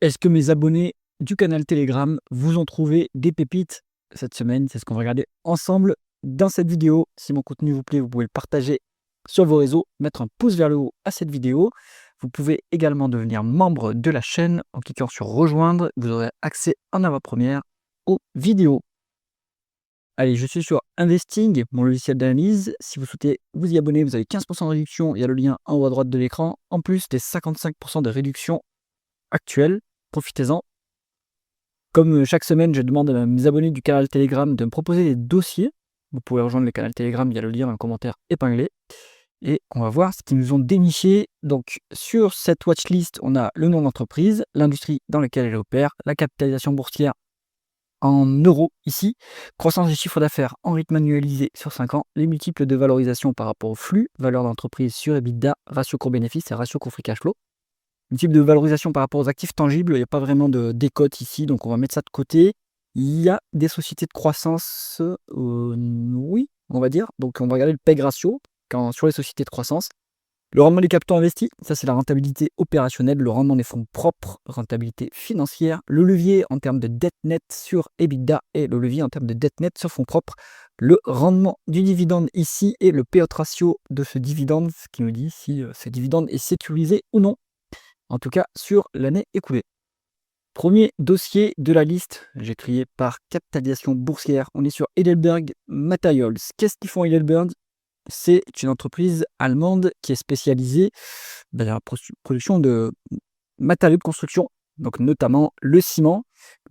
Est-ce que mes abonnés du canal Telegram vous ont trouvé des pépites cette semaine? C'est ce qu'on va regarder ensemble dans cette vidéo. Si mon contenu vous plaît, vous pouvez le partager sur vos réseaux, mettre un pouce vers le haut à cette vidéo. Vous pouvez également devenir membre de la chaîne en cliquant sur rejoindre. Vous aurez accès en avant-première aux vidéos. Allez, je suis sur Investing, mon logiciel d'analyse. Si vous souhaitez vous y abonner, vous avez 15% de réduction. Il y a le lien en haut à droite de l'écran. En plus des 55% de réduction actuelle, profitez-en. Comme chaque semaine, je demande à mes abonnés du canal Telegram de me proposer des dossiers. Vous pouvez rejoindre le canal Telegram, il y a le lien dans le commentaire épinglé. Et on va voir ce qu'ils nous ont déniché. Donc sur cette watchlist, on a le nom d'entreprise, l'industrie dans laquelle elle opère, la capitalisation boursière en euros ici, croissance des chiffres d'affaires en rythme annualisé sur 5 ans, les multiples de valorisation par rapport au flux, valeur d'entreprise sur EBITDA, ratio court-bénéfice et ratio court-free cash flow. Un type de valorisation par rapport aux actifs tangibles, il n'y a pas vraiment de décote ici, donc on va mettre ça de côté. Il y a des sociétés de croissance, oui, on va dire. Donc on va regarder le PEG ratio sur les sociétés de croissance. Le rendement des capitaux investis, ça c'est la rentabilité opérationnelle, le rendement des fonds propres, rentabilité financière, le levier en termes de dette nette sur EBITDA et le levier en termes de dette nette sur fonds propres, le rendement du dividende ici et le payout ratio de ce dividende, ce qui nous dit si ce dividende est sécurisé ou non, en tout cas sur l'année écoulée. Premier dossier de la liste, j'ai trié par capitalisation boursière. On est sur Heidelberg Materials. Qu'est-ce qu'ils font Heidelberg? C'est une entreprise allemande qui est spécialisée dans la production de matériaux de construction, donc notamment le ciment.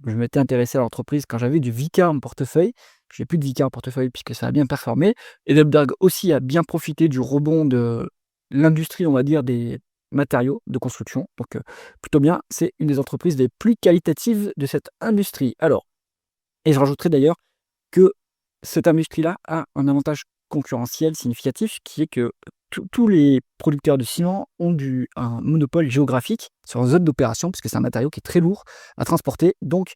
Je m'étais intéressé à l'entreprise quand j'avais du Vicat en portefeuille. Je n'ai plus de Vicat en portefeuille puisque ça a bien performé. Heidelberg aussi a bien profité du rebond de l'industrie, on va dire, des matériaux de construction. Donc plutôt bien, c'est une des entreprises les plus qualitatives de cette industrie. Alors, et je rajouterai d'ailleurs que cette industrie-là a un avantage concurrentiel significatif qui est que tous les producteurs de ciment ont un monopole géographique sur une zone d'opération, puisque c'est un matériau qui est très lourd à transporter. Donc,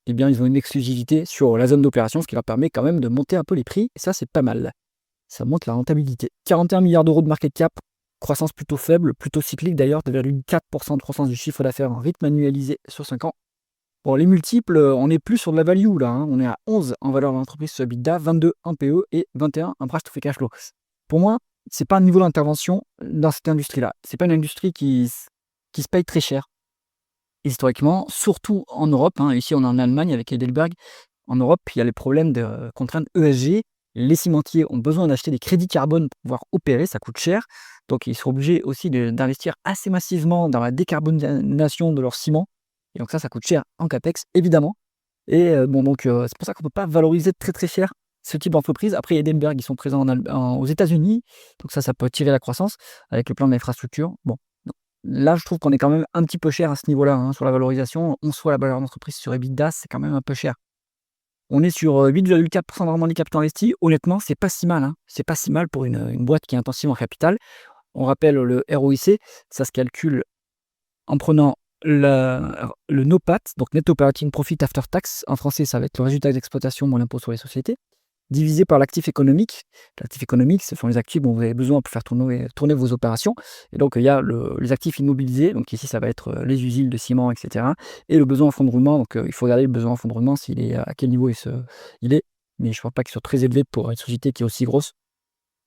eh bien, ils ont une exclusivité sur la zone d'opération, ce qui leur permet quand même de monter un peu les prix. Et ça, c'est pas mal. Ça monte la rentabilité. 41 milliards d'euros de market cap, croissance plutôt faible, plutôt cyclique d'ailleurs, 2,4% de croissance du chiffre d'affaires en rythme annualisé sur 5 ans. Bon, les multiples, on n'est plus sur de la value là, hein. On est à 11 en valeur d'entreprise sur EBITDA, 22 en PE et 21 en price to free cash flow. Pour moi, c'est pas un niveau d'intervention dans cette industrie-là. C'est pas une industrie qui se paye très cher historiquement, surtout en Europe, hein. Ici, on est en Allemagne avec Heidelberg. En Europe, il y a les problèmes de contraintes ESG. Les cimentiers ont besoin d'acheter des crédits carbone pour pouvoir opérer, ça coûte cher. Donc, ils sont obligés aussi d'investir assez massivement dans la décarbonation de leur ciment. Et donc ça coûte cher en capex, évidemment. Et bon, donc c'est pour ça qu'on ne peut pas valoriser très très cher ce type d'entreprise. Après, Heidelberg, ils sont présents aux États-Unis, donc ça peut tirer la croissance avec le plan d'infrastructure. Bon, là, je trouve qu'on est quand même un petit peu cher à ce niveau-là, hein, sur la valorisation. On soit la valeur d'entreprise sur EBITDA, c'est quand même un peu cher. On est sur 8,4% de rendement des capitaux investis. Honnêtement, c'est pas si mal, hein. C'est pas si mal pour une boîte qui est intensive en capital. On rappelle le ROIC, ça se calcule en prenant le NOPAT, donc Net Operating Profit After Tax, en français ça va être le résultat d'exploitation moins l'impôt sur les sociétés, divisé par l'actif économique. L'actif économique, ce sont les actifs dont vous avez besoin pour faire tourner vos opérations. Et donc il y a les actifs immobilisés, donc ici ça va être les usines de ciment, etc. Et le besoin en fonds de roulement, donc il faut regarder le besoin en fonds de roulement, à quel niveau il est, mais je ne pense pas qu'il soit très élevé pour une société qui est aussi grosse.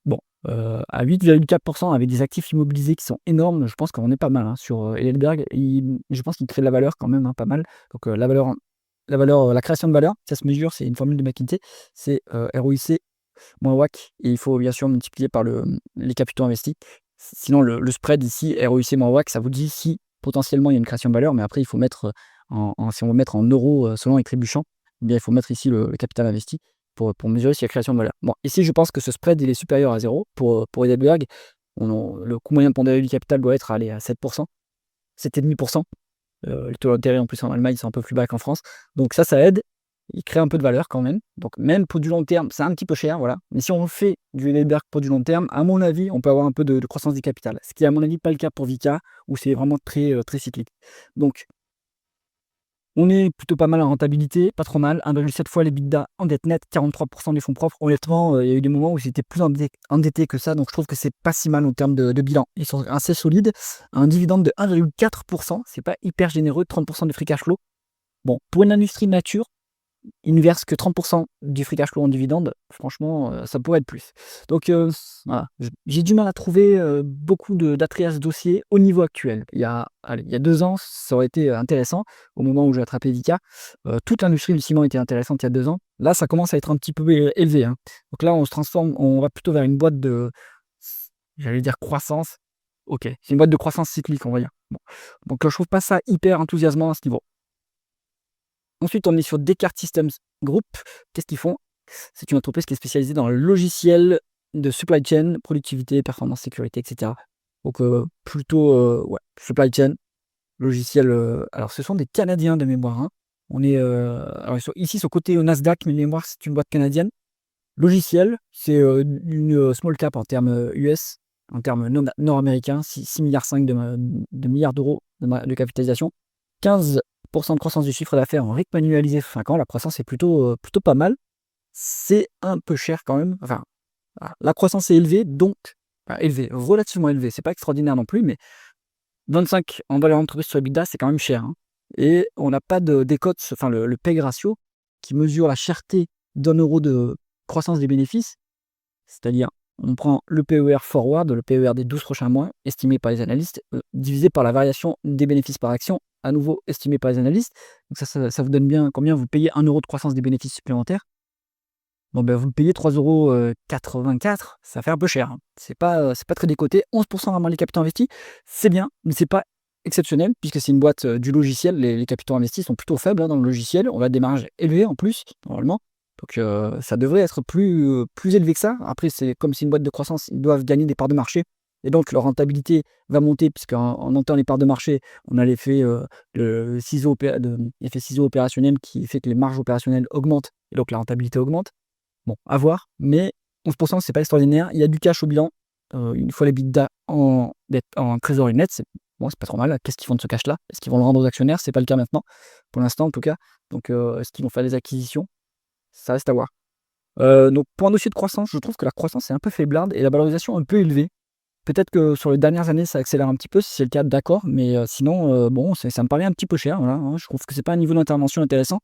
Bon, à 8,4% avec des actifs immobilisés qui sont énormes, je pense qu'on est pas mal, hein, sur Heidelberg. Je pense qu'il crée de la valeur quand même, hein, pas mal. Donc la création de valeur, ça se mesure, c'est une formule de McKinsey, c'est ROIC moins WACC, et il faut bien sûr multiplier par les capitaux investis. Sinon, le spread ici, ROIC moins WACC, ça vous dit si potentiellement il y a une création de valeur, mais après il faut mettre, si on veut mettre en euros selon les trébuchants, eh bien il faut mettre ici le capital investi pour mesurer s'il y a création de valeur. Bon, ici je pense que ce spread il est supérieur à 0 pour Heidelberg. Le coût moyen de pondéré du capital doit être à 7%, 7,5%. Les taux d'intérêt en plus en Allemagne sont un peu plus bas qu'en France. Donc ça aide. Il crée un peu de valeur quand même. Donc même pour du long terme, c'est un petit peu cher, voilà. Mais si on fait du Heidelberg pour du long terme, à mon avis, on peut avoir un peu de croissance du capital. Ce qui est à mon avis pas le cas pour Vicat, où c'est vraiment très, très cyclique. Donc On est plutôt pas mal en rentabilité, pas trop mal, 1,7 fois l'EBITDA en dette nette, 43% des fonds propres. Honnêtement, il y a eu des moments où ils étaient plus endettés que ça, donc je trouve que c'est pas si mal en termes de bilan. Ils sont assez solides. Un dividende de 1,4%, c'est pas hyper généreux, 30% de free cash flow. Bon, pour une industrie nature, ils ne versent que 30% du free cash flow en dividende. Franchement, ça pourrait être plus. Donc, voilà, j'ai du mal à trouver, beaucoup d'attrait à ce dossier au niveau actuel. Il y a 2 ans, ça aurait été intéressant, au moment où j'ai attrapé Vicat. Toute l'industrie du ciment était intéressante il y a 2 ans. Là, ça commence à être un petit peu élevé, hein. Donc là, on va plutôt vers une boîte de, j'allais dire croissance. OK, c'est une boîte de croissance cyclique, on va dire. Bon, donc je trouve pas ça hyper enthousiasmant à ce niveau. Ensuite, on est sur Descartes Systems Group. Qu'est-ce qu'ils font? C'est une entreprise qui est spécialisée dans le logiciel de supply chain, productivité, performance, sécurité, etc. Donc, plutôt, ouais, supply chain, logiciel. Alors, ce sont des Canadiens de mémoire, hein. On est alors, ici, sur côté au Nasdaq, mais de mémoire, c'est une boîte canadienne. Logiciel, c'est une small cap en termes US, en termes nord-américains, 6,5 milliards de milliards d'euros de capitalisation. 15% de croissance du chiffre d'affaires en rythme annualisé sur 5 ans. La croissance est plutôt pas mal. C'est un peu cher quand même. Enfin, voilà, la croissance est élevée, donc élevée, relativement élevée. C'est pas extraordinaire non plus, mais 25 en valeur d'entreprise sur EBITDA, c'est quand même cher, hein. Et on n'a pas de décote, enfin le PEG ratio, qui mesure la cherté d'un euro de croissance des bénéfices. C'est-à-dire, on prend le PER forward, le PER des 12 prochains mois, estimé par les analystes, divisé par la variation des bénéfices par action, à nouveau estimé par les analystes. Donc ça vous donne bien combien vous payez 1 euro de croissance des bénéfices supplémentaires. Bon, ben, vous le payez 3,84 €, ça fait un peu cher, hein. C'est pas très décoté. 11% vraiment les capitaux investis, c'est bien, mais c'est pas exceptionnel puisque c'est une boîte du logiciel. Les capitaux investis sont plutôt faibles, hein, dans le logiciel. On a des marges élevées en plus, normalement. Donc ça devrait être plus élevé que ça. Après, c'est comme c'est une boîte de croissance, ils doivent gagner des parts de marché. Et donc leur rentabilité va monter, puisqu'en montant les parts de marché, on a l'effet l'effet ciseau opérationnel qui fait que les marges opérationnelles augmentent et donc la rentabilité augmente. Bon, à voir, mais 11%, c'est pas extraordinaire. Il y a du cash au bilan, une fois l'EBITDA en trésorerie nette, c'est pas trop mal. Qu'est-ce qu'ils font de ce cash-là? Est-ce qu'ils vont le rendre aux actionnaires? C'est pas le cas maintenant, pour l'instant en tout cas. Donc, est-ce qu'ils vont faire des acquisitions? Ça reste à voir. Donc pour un dossier de croissance, je trouve que la croissance est un peu faiblarde et la valorisation un peu élevée. Peut-être que sur les dernières années, ça accélère un petit peu, si c'est le cas, d'accord, mais sinon, bon, ça me paraît un petit peu cher, voilà, hein. Je trouve que c'est pas un niveau d'intervention intéressant.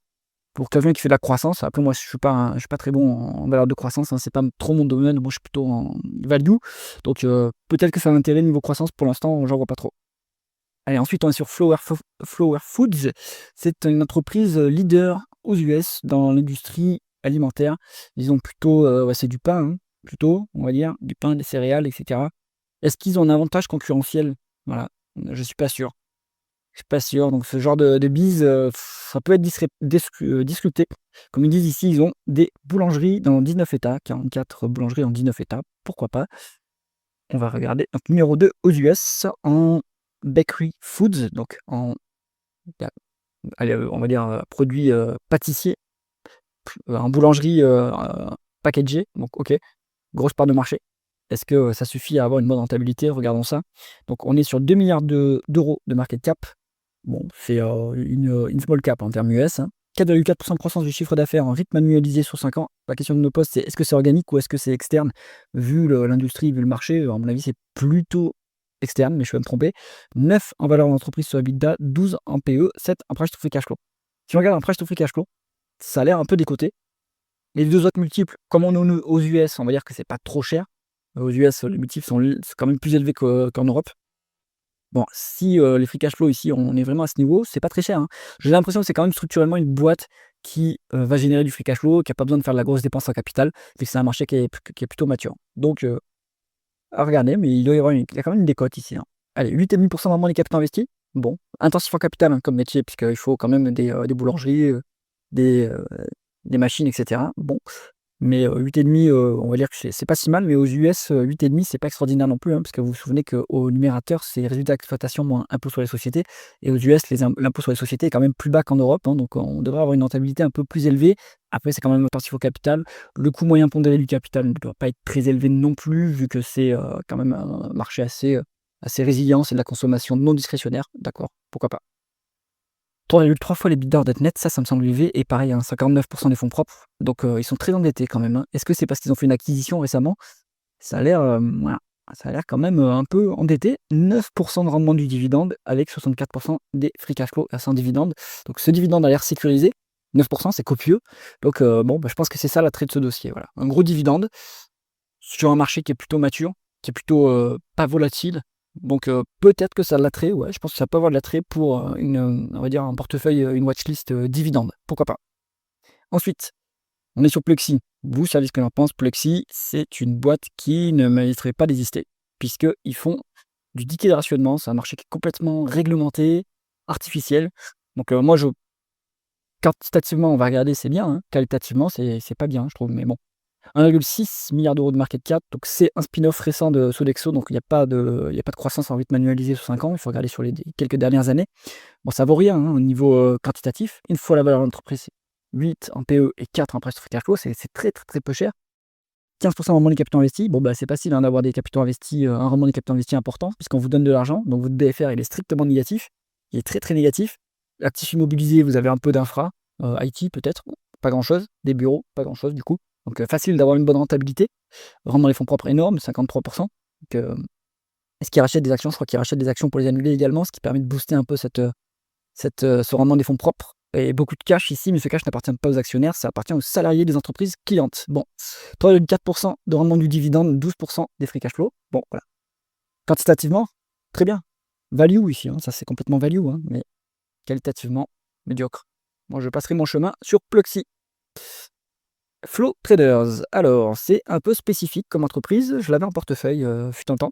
Pour quelqu'un qui fait de la croissance, après moi je suis pas très bon en valeur de croissance, hein, c'est pas trop mon domaine, moi je suis plutôt en value. Donc peut-être que ça a un intérêt niveau croissance, pour l'instant, j'en vois pas trop. Allez, ensuite on est sur Flower Foods. C'est une entreprise leader aux US dans l'industrie alimentaire. Disons plutôt, ouais, c'est du pain, hein, plutôt, on va dire, du pain, des céréales, etc. Est-ce qu'ils ont un avantage concurrentiel? Voilà, je suis pas sûr. Je suis pas sûr, donc ce genre de bise, ça peut être discuté. Comme ils disent ici, ils ont des boulangeries dans 19 États, 44 boulangeries en 19 États, pourquoi pas? On va regarder. Donc numéro 2 aux US en bakery foods, donc bah, allez, on va dire, produits, pâtissiers, en boulangerie, packagée, donc OK, grosse part de marché. Est-ce que ça suffit à avoir une bonne rentabilité? Regardons ça. Donc on est sur 2 milliards d'euros de market cap. Bon, c'est une small cap en termes US, hein. 4,4% de croissance du chiffre d'affaires en rythme annualisé sur 5 ans. La question de nos postes, c'est est-ce que c'est organique ou est-ce que c'est externe? Vu l'industrie, vu le marché, à mon avis, c'est plutôt externe, mais je peux me tromper. 9 en valeur d'entreprise sur EBITDA, 12 en PE, 7 en price to free cash flow. Si on regarde un price to free cash flow, ça a l'air un peu décoté. Les deux autres multiples, comme on est aux US, on va dire que c'est pas trop cher. Aux US, les multiples c'est quand même plus élevé qu'en Europe. Bon, si, les free cash flow ici, on est vraiment à ce niveau, c'est pas très cher, hein. J'ai l'impression que c'est quand même structurellement une boîte qui, va générer du free cash flow, qui a pas besoin de faire de la grosse dépense en capital, vu que c'est un marché qui est plutôt mature. Donc, à regarder, mais il y a quand même une décote ici, hein. Allez, 8,5% vraiment les capitaux investis. Bon, intensif en capital, hein, comme métier, puisqu'il faut quand même des boulangeries, des, heu, des machines et cetera. Bon, mais 8,5, on va dire que c'est pas si mal, mais aux US, 8,5, c'est pas extraordinaire non plus, hein, parce que vous vous souvenez qu'au numérateur, c'est résultat d'exploitation moins impôt sur les sociétés et aux US, l'impôt sur les sociétés est quand même plus bas qu'en Europe, hein, donc on devrait avoir une rentabilité un peu plus élevée. Après, c'est quand même attentif au capital. Le coût moyen pondéré du capital ne doit pas être très élevé non plus, vu que c'est, quand même un marché assez résilient. C'est de la consommation non discrétionnaire, d'accord, pourquoi pas. 3,3 fois les l'EBITDA hors dette nette, ça me semble élevé et pareil, hein, 59% des fonds propres, donc ils sont très endettés quand même, hein. Est-ce que c'est parce qu'ils ont fait une acquisition récemment? Ça a l'air, voilà, ça a l'air quand même, un peu endetté. 9% de rendement du dividende avec 64% des free cash flow versés en dividende. Donc ce dividende a l'air sécurisé. 9%, c'est copieux. Donc bon, bah, je pense que c'est ça l'attrait de ce dossier, voilà. Un gros dividende sur un marché qui est plutôt mature, qui est plutôt, pas volatile. Donc peut-être que ça a de l'attrait, ouais, je pense que ça peut avoir de l'attrait pour, on va dire un portefeuille, une watchlist, dividende, pourquoi pas. Ensuite, on est sur Pluxee. Vous savez ce que j'en pense. Pluxee, c'est une boîte qui ne mériterait pas d'exister, puisqu'ils font du ticket de rationnement. C'est un marché qui est complètement réglementé, artificiel. Donc moi, quantitativement, on va regarder, c'est bien, hein. Qualitativement, c'est pas bien, je trouve, mais bon. 1,6 milliard d'euros de market cap, donc c'est un spin-off récent de Sodexo, donc il n'y a pas de croissance en rythme manualisé sur 5 ans, il faut regarder sur les quelques dernières années. Bon, ça vaut rien, hein, au niveau quantitatif. Une fois la valeur de l'entreprise, c'est 8 en PE et 4 en price to free cash flow, c'est très très très peu cher. 15% de rendement des capitaux investis, bon bah c'est facile hein, d'avoir des capitaux investis, un rendement des capitaux investis important, puisqu'on vous donne de l'argent, donc votre DFR il est strictement négatif, il est très très négatif. Actifs immobilisés, vous avez un peu d'infra, IT peut-être, pas grand-chose, des bureaux, pas grand-chose du coup. Donc facile d'avoir une bonne rentabilité. Rendement des fonds propres énorme, 53%. Donc, est-ce qu'ils rachètent des actions? Je crois qu'ils rachètent des actions pour les annuler également, ce qui permet de booster un peu ce rendement des fonds propres. Et beaucoup de cash ici, mais ce cash n'appartient pas aux actionnaires, ça appartient aux salariés des entreprises clientes. Bon, 3,4% de rendement du dividende, 12% des free cash flow. Bon, voilà. Quantitativement, très bien. Value ici, hein, ça c'est complètement value, hein, mais qualitativement, médiocre. Moi, je passerai mon chemin sur Pluxee. Flow Traders, alors c'est un peu spécifique comme entreprise, je l'avais en portefeuille, fut un temps.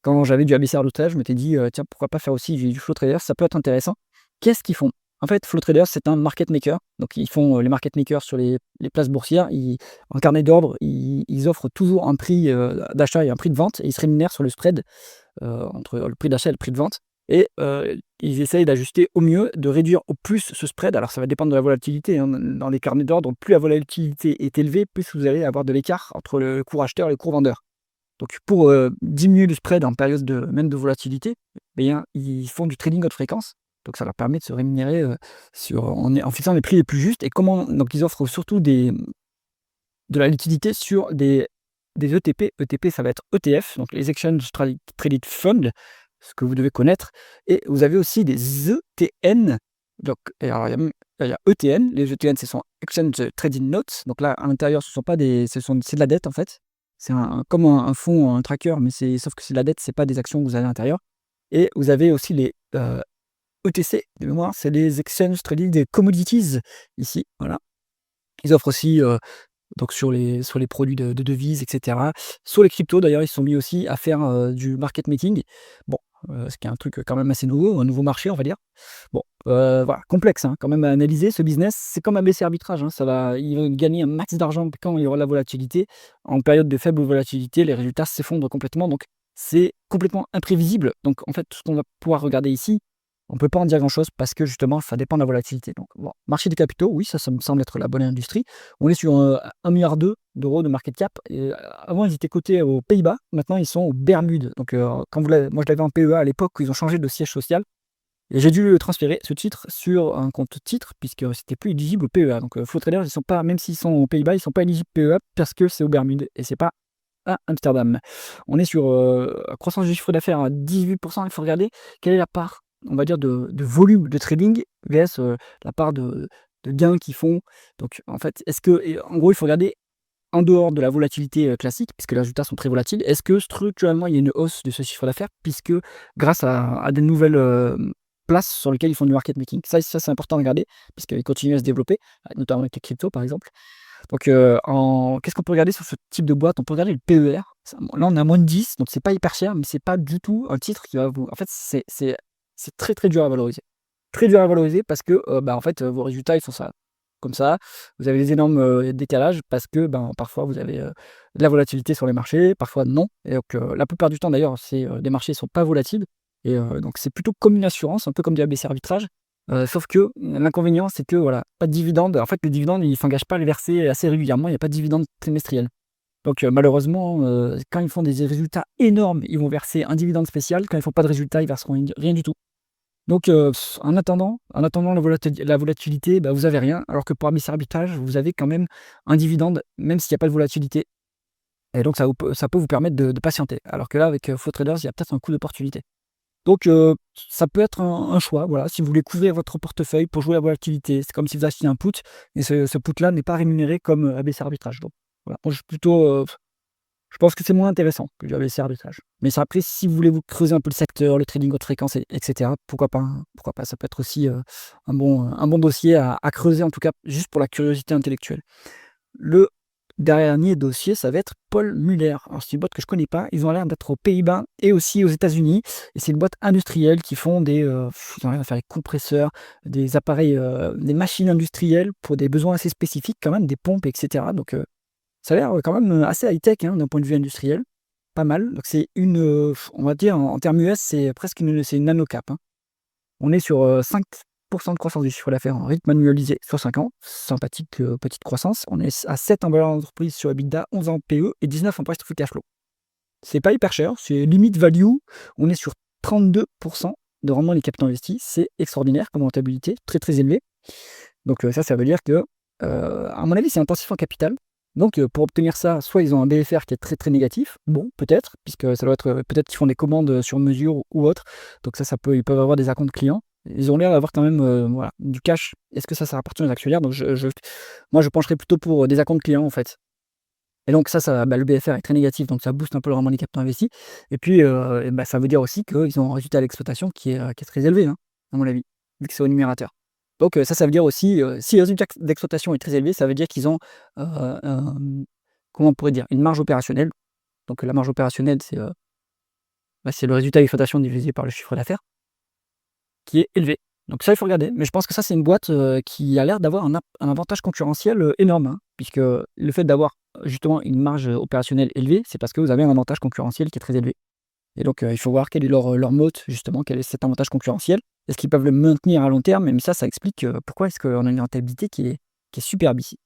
Quand j'avais du ABC arbitrage, je m'étais dit: «Tiens, pourquoi pas faire aussi du Flow Traders, ça peut être intéressant». Qu'est-ce qu'ils font? En fait, Flow Traders, c'est un market maker, donc ils font, les market makers sur les places boursières. En carnet d'ordre, ils offrent toujours un prix, d'achat et un prix de vente et ils se rémunèrent sur le spread, entre le prix d'achat et le prix de vente et ils essayent d'ajuster au mieux, de réduire au plus ce spread. Alors ça va dépendre de la volatilité, hein, dans les carnets d'ordre, plus la volatilité est élevée, plus vous allez avoir de l'écart entre le cours acheteur et le cours vendeur. Donc pour, diminuer le spread en période même de volatilité, eh bien, ils font du trading haute fréquence. Donc ça leur permet de se rémunérer, en fixant les prix les plus justes et donc ils offrent surtout de la liquidité sur des ETP. ETP, ça va être ETF, donc les Exchange Traded Fund, ce que vous devez connaître. Et vous avez aussi des ETN. Donc, et alors, il y a ETN. Les ETN, ce sont Exchange Trading Notes. Donc là, à l'intérieur, c'est de la dette en fait. C'est comme un fonds, un tracker, mais sauf que c'est de la dette, c'est pas des actions que vous avez à l'intérieur. Et vous avez aussi les ETC de mémoire, c'est les Exchange Trading Commodities ici. Voilà. Ils offrent aussi donc sur les produits de devises, et cetera. Sur les cryptos d'ailleurs, ils se sont mis aussi à faire, du market making. Bon, ce qui est un truc, quand même assez nouveau, un nouveau marché, on va dire. Bon, voilà, complexe, hein, quand même à analyser ce business. C'est comme ABC Arbitrage, hein, ils vont gagner un max d'argent quand il y aura de la volatilité. En période de faible volatilité, les résultats s'effondrent complètement, donc c'est complètement imprévisible. Donc en fait, tout ce qu'on va pouvoir regarder ici, on ne peut pas en dire grand-chose parce que justement, ça dépend de la volatilité. Donc bon, marché des capitaux, oui, ça me semble être la bonne industrie. On est sur 1,2 milliard d'euros de market cap. Et, avant, ils étaient cotés aux Pays-Bas. Maintenant, ils sont aux Bermudes. Donc, moi, je l'avais en PEA à l'époque où ils ont changé de siège social. Et j'ai dû transférer ce titre sur un compte titre puisque c'était plus éligible au PEA. Donc, Flow Traders, ils sont pas, même s'ils sont aux Pays-Bas, ils ne sont pas éligibles PEA parce que c'est aux Bermudes et c'est pas à Amsterdam. On est sur croissance du chiffre d'affaires à 18%. Il faut regarder quelle est la part, on va dire, de volume de trading vs la part de gains qu'ils font. Donc, en fait, en gros, il faut regarder en dehors de la volatilité classique, puisque les résultats sont très volatiles. Est-ce que structurellement, il y a une hausse de ce chiffre d'affaires, puisque grâce à des nouvelles places sur lesquelles ils font du market making. Ça c'est important de regarder, puisqu'ils continuent à se développer, notamment avec les cryptos, par exemple. Donc, qu'est-ce qu'on peut regarder sur ce type de boîte? On peut regarder le PER. Là, on est à moins de 10, donc c'est pas hyper cher, mais c'est pas du tout un titre qui va vous. En fait, c'est très très dur à valoriser. Très dur à valoriser parce que en fait, vos résultats, ils sont ça, comme ça. Vous avez des énormes décalages parce que parfois vous avez de la volatilité sur les marchés, parfois non. Et donc, la plupart du temps, d'ailleurs, les marchés ne sont pas volatiles. Et donc, c'est plutôt comme une assurance, un peu comme du ABC arbitrage. Sauf que l'inconvénient, c'est que voilà, pas de dividendes. En fait, les dividendes, ils ne s'engagent pas à les verser assez régulièrement. Il n'y a pas de dividendes trimestriels. Donc, malheureusement, quand ils font des résultats énormes, ils vont verser un dividende spécial. Quand ils ne font pas de résultats, ils verseront rien du tout. Donc en attendant la volatilité, bah, vous avez rien, alors que pour ABC Arbitrage, vous avez quand même un dividende, même s'il y a pas de volatilité et donc ça peut vous permettre de patienter. Alors que là, avec, Flow Traders, il y a peut-être un coup d'opportunité. Donc ça peut être un choix, voilà, si vous voulez couvrir votre portefeuille pour jouer la volatilité. C'est comme si vous achetiez un put et ce put-là n'est pas rémunéré comme, ABC Arbitrage. Donc voilà, moi je suis plutôt, je pense que c'est moins intéressant que du ABC Arbitrage. Mais ça après, si vous voulez vous creuser un peu le secteur, le trading haute fréquence et cetera, pourquoi pas, hein, pourquoi pas? Ça peut être aussi, un bon dossier à creuser, en tout cas, juste pour la curiosité intellectuelle. Le dernier dossier, ça va être Paul Muller. Alors c'est une boîte que je connais pas, ils ont l'air d'être aux Pays-Bas et aussi aux États-Unis et c'est une boîte industrielle qui font ils ont l'air de faire des compresseurs, des appareils, des machines industrielles pour des besoins assez spécifiques quand même, des pompes et cetera. Donc ça a l'air, quand même, assez high-tech, hein, d'un point de vue industriel. Pas mal. Donc c'est on va dire en termes US, c'est presque une nano-cap, hein. On est sur, 5% de croissance du chiffre d'affaires en rythme annualisé sur 5 ans. Sympathique, petite croissance. On est à 7 en valeur d'entreprise sur EBITDA, 11 en PE et 19 en price to free cash flow. C'est pas hyper cher, c'est limite value. On est sur 32% de rendement des capitaux investis. C'est extraordinaire comme rentabilité, très, très élevé. Donc ça veut dire que, à mon avis, c'est intensif en capital. Donc pour obtenir ça, soit ils ont un BFR qui est très, très négatif, bon, peut-être, puisque ça doit être, peut-être qu'ils font des commandes, sur mesure ou autre. Donc ça ils peuvent avoir des acomptes clients. Ils ont l'air d'avoir quand même, voilà, du cash. Est-ce que ça appartient aux actionnaires? Donc moi, je pencherais plutôt pour, des acomptes clients, en fait. Et donc le BFR est très négatif, donc ça booste un peu le rendement des capitaux investis. Et puis, ça veut dire aussi qu'ils ont un résultat d'exploitation qui est très élevé, hein, à mon avis, vu que c'est au numérateur. Donc, ça veut dire aussi, si le résultat d'exploitation est très élevé, ça veut dire qu'ils ont, comment on pourrait dire? Une marge opérationnelle. Donc, la marge opérationnelle, c'est le résultat d'exploitation divisé par le chiffre d'affaires, qui est élevé. Donc ça, il faut regarder. Mais je pense que ça, c'est une boîte, qui a l'air d'avoir un avantage concurrentiel, énorme, hein, puisque le fait d'avoir, justement une marge, opérationnelle élevée, c'est parce que vous avez un avantage concurrentiel qui est très élevé. Et donc, il faut voir quel est leur moat justement, quel est cet avantage concurrentiel. Est-ce qu'ils peuvent le maintenir à long terme? Mais ça explique, pourquoi est-ce qu'on a une rentabilité qui est superbe ici.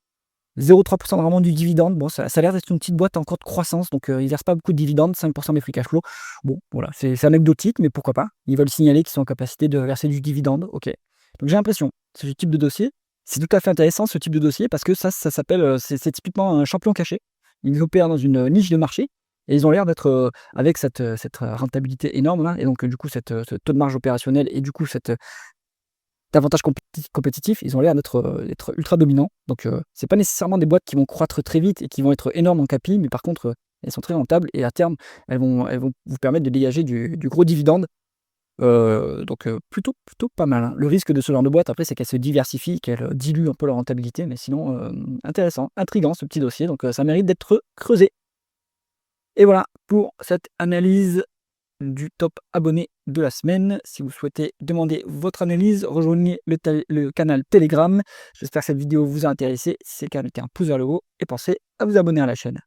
0,3% de rendement du dividende, bon ça a l'air d'être une petite boîte encore de croissance, donc ils versent pas beaucoup de dividendes, 5% des free cash flow. Bon voilà, c'est anecdotique, mais pourquoi pas? Ils veulent signaler qu'ils sont en capacité de verser du dividende, OK. Donc j'ai l'impression, ce type de dossier, c'est tout à fait intéressant ce type de dossier parce que ça s'appelle, c'est typiquement un champion caché. Ils opèrent dans une, niche de marché et ils ont l'air d'être, avec cette rentabilité énorme là et donc du coup ce taux de marge opérationnelle et du coup davantage compétitifs, ils ont l'air d'être ultra dominants. Donc, c'est pas nécessairement des boîtes qui vont croître très vite et qui vont être énormes en capi, mais par contre, elles sont très rentables et à terme, elles vont vous permettre de dégager du gros dividende. Donc, plutôt pas mal, hein. Le risque de ce genre de boîte après, c'est qu'elles se diversifient, qu'elles, diluent un peu leur rentabilité, mais sinon, intéressant, intriguant ce petit dossier, donc, ça mérite d'être creusé. Et voilà pour cette analyse du top abonné de la semaine. Si vous souhaitez demander votre analyse, rejoignez le canal Telegram. J'espère que cette vidéo vous a intéressé. Si c'est le cas, mettez un pouce vers le haut et pensez à vous abonner à la chaîne.